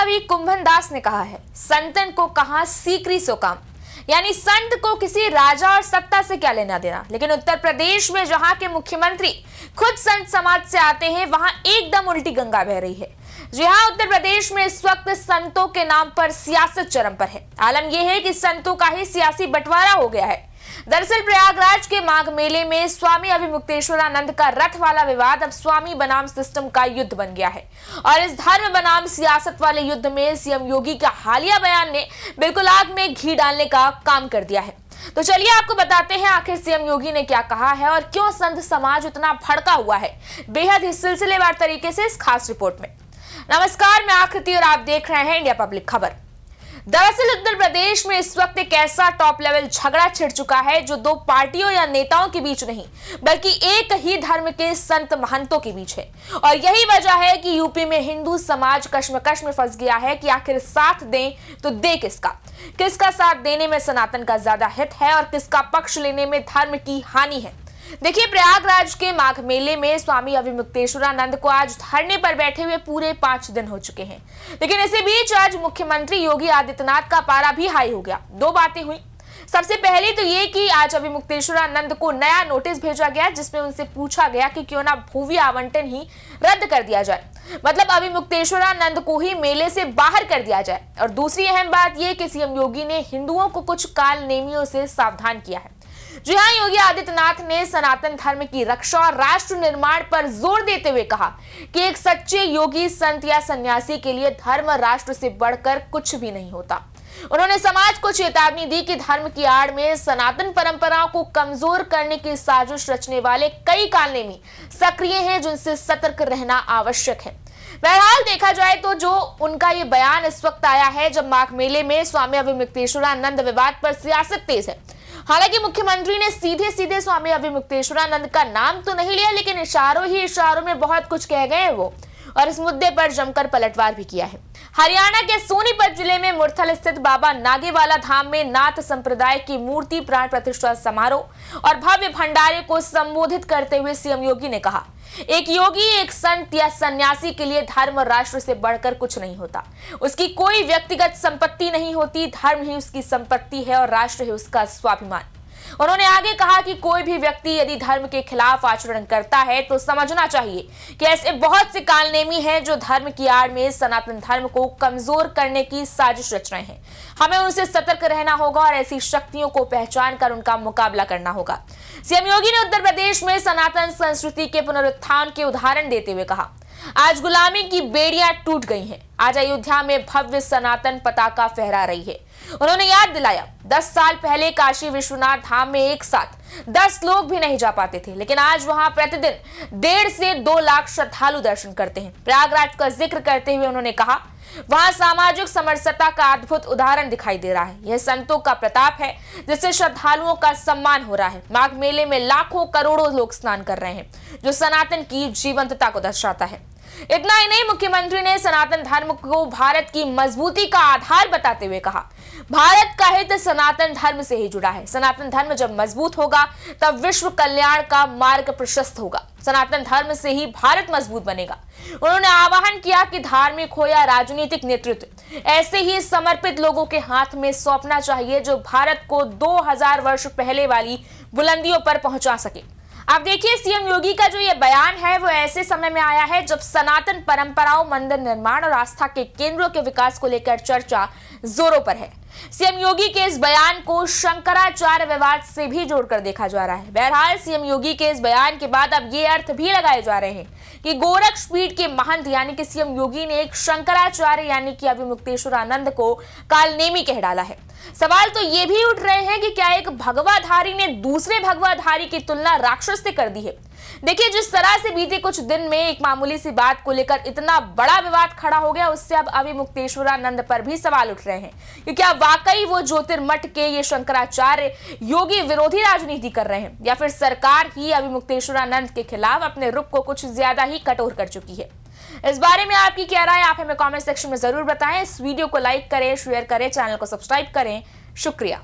कवि कुंभन दास ने कहा है, संतन को कहा सीकरी सो काम। यानी संत को किसी राजा और सत्ता से क्या लेना देना। लेकिन उत्तर प्रदेश में जहां के मुख्यमंत्री खुद संत समाज से आते हैं, वहां एकदम उल्टी गंगा बह रही है। जी हां, उत्तर प्रदेश में इस वक्त संतों के नाम पर सियासत चरम पर है। आलम यह है कि संतों का ही सियासी बंटवारा हो गया है। दरअसल प्रयागराज के माघ मेले में स्वामी अभिमुक्तेश्वरानंद का रथ वाला विवाद अब स्वामी बनाम सिस्टम का युद्ध बन गया है। और इस धर्म बनाम सियासत वाले युद्ध में सीएम योगी का हालिया बयान ने बिल्कुल आग में घी डालने का काम कर दिया है। तो चलिए आपको बताते हैं आखिर सीएम योगी ने क्या कहा है और क्यों संत समाज इतना भड़का हुआ है, बेहद ही सिलसिलेवार तरीके से इस खास रिपोर्ट में। नमस्कार, मैं आकृति और आप देख रहे हैं इंडिया पब्लिक खबर। दरअसल उत्तर प्रदेश में इस वक्त एक ऐसा टॉप लेवल झगड़ा छिड़ चुका है जो दो पार्टियों या नेताओं के बीच नहीं, बल्कि एक ही धर्म के संत महंतों के बीच है। और यही वजह है कि यूपी में हिंदू समाज कश्मकश में फंस गया है कि आखिर साथ दें तो दे किसका साथ देने में सनातन का ज्यादा हित है और किसका पक्ष लेने में धर्म की हानि है। देखिए, प्रयागराज के माघ मेले में स्वामी अभिमुक्तेश्वरानंद को आज धरने पर बैठे हुए पूरे 5 दिन हो चुके हैं। लेकिन इसी बीच आज मुख्यमंत्री योगी आदित्यनाथ का पारा भी हाई हो गया। 2 बातें हुई। सबसे पहली तो ये कि आज अभिमुक्तेश्वरानंद को नया नोटिस भेजा गया, जिसमें उनसे पूछा गया कि क्यों ना भूमि आवंटन ही रद्द कर दिया जाए, मतलब अभिमुक्तेश्वरानंद को ही मेले से बाहर कर दिया जाए। और दूसरी अहम बात यह कि सीएम योगी ने हिंदुओं को कुछ काल नेमियों से सावधान किया है। जी हां, योगी आदित्यनाथ ने सनातन धर्म की रक्षा और राष्ट्र निर्माण पर जोर देते हुए कहा कि एक सच्चे योगी संत या सन्यासी के लिए धर्म राष्ट्र से बढ़कर कुछ भी नहीं होता। उन्होंने समाज को चेतावनी दी कि धर्म की आड़ में सनातन परंपराओं को कमजोर करने की साजिश रचने वाले कई कालनेमी सक्रिय हैं, जिनसे सतर्क रहना आवश्यक है। बहरहाल देखा जाए तो जो उनका ये बयान इस वक्त आया है जब माघ मेले में स्वामी अभिमुक्तेश्वरानंद विवाद पर सियासत तेज है। हालांकि मुख्यमंत्री ने सीधे स्वामी अभिमुक्तेश्वरानंद का नाम तो नहीं लिया, लेकिन इशारों में बहुत कुछ कह गए हैं वो, और इस मुद्दे पर जमकर पलटवार भी किया है। हरियाणा के सोनीपत जिले में मुरथल स्थित बाबा नागेवाला धाम में नाथ संप्रदाय की मूर्ति प्राण प्रतिष्ठा समारोह और भव्य भंडारे को संबोधित करते हुए सीएम योगी ने कहा, एक योगी एक संत या सन्यासी के लिए धर्म राष्ट्र से बढ़कर कुछ नहीं होता। उसकी कोई व्यक्तिगत संपत्ति नहीं होती, धर्म ही उसकी संपत्ति है और राष्ट्र है उसका स्वाभिमान। उन्होंने आगे कहा कि कोई भी व्यक्ति यदि धर्म के खिलाफ आचरण करता है तो समझना चाहिए कि ऐसे बहुत से कालनेमी हैं जो धर्म की आड़ में सनातन धर्म को कमजोर करने की साजिश रच रहे हैं। हमें उनसे सतर्क रहना होगा और ऐसी शक्तियों को पहचान कर उनका मुकाबला करना होगा। सीएम योगी ने उत्तर प्रदेश में सनातन संस्कृति के पुनरुत्थान के उदाहरण देते हुए कहा, आज गुलामी की बेड़ियां टूट गई हैं, आज अयोध्या में भव्य सनातन पताका फहरा रही है। उन्होंने याद दिलाया 10 साल पहले काशी विश्वनाथ धाम में एक साथ 10 लोग भी नहीं जा पाते थे, लेकिन आज वहां प्रतिदिन 1.5 से 2 लाख श्रद्धालु दर्शन करते हैं। प्रयागराज का जिक्र करते हुए उन्होंने कहा, वहां सामाजिक समरसता का अद्भुत उदाहरण दिखाई दे रहा है। यह संतों का प्रताप है जिससे श्रद्धालुओं का सम्मान हो रहा है। माघ मेले में लाखों करोड़ों लोग स्नान कर रहे हैं, जो सनातन की जीवंतता को दर्शाता है। इतना ही नहीं, मुख्यमंत्री ने सनातन धर्म को भारत की मजबूती का आधार बताते हुए कहा, भारत का हित सनातन धर्म से ही जुड़ा है। सनातन धर्म जब मजबूत होगा तब विश्व कल्याण का मार्ग प्रशस्त होगा। सनातन धर्म से ही भारत मजबूत बनेगा। उन्होंने आह्वान किया कि धार्मिक हो या राजनीतिक नेतृत्व, ऐसे ही समर्पित लोगों के हाथ में सौंपना चाहिए जो भारत को 2000 वर्ष पहले वाली बुलंदियों पर पहुंचा सके। आप देखिए, सीएम योगी का जो ये बयान है वो ऐसे समय में आया है जब सनातन परंपराओं, मंदिर निर्माण और आस्था के केंद्रों के विकास को लेकर चर्चा जोरों पर है। सीएम योगी के इस बयान को शंकराचार्य विवाद से भी जोड़कर देखा जा रहा है। बहरहाल सीएम योगी के इस बयान के बाद अब ये अर्थ भी लगाए जा रहे हैं कि गोरक्षपीठ के महंत यानी कि सीएम योगी ने एक शंकराचार्य यानी कि अभिमुक्तेश्वरानंद को कालनेमी कह डाला है। सवाल तो ये भी उठ रहे हैं कि क्या एक भगवाधारी ने दूसरे भगवाधारी की तुलना राक्षस से कर दी है। देखिए, जिस तरह से बीते कुछ दिन में एक मामूली सी बात को लेकर इतना बड़ा विवाद खड़ा हो गया, उससे अब अभिमुक्तेश्वरानंद पर भी सवाल उठ रहे हैं कि क्या वाकई वो ज्योतिर्मठ के ये शंकराचार्य योगी विरोधी राजनीति कर रहे हैं या फिर सरकार ही अभिमुक्तेश्वरानंद के खिलाफ अपने रुख को कुछ ज्यादा ही कठोर कर चुकी है। इस बारे में आपकी क्या राय, आप हमें कमेंट सेक्शन में जरूर बताएं। इस वीडियो को लाइक करें, शेयर करें, चैनल को सब्सक्राइब करें। शुक्रिया।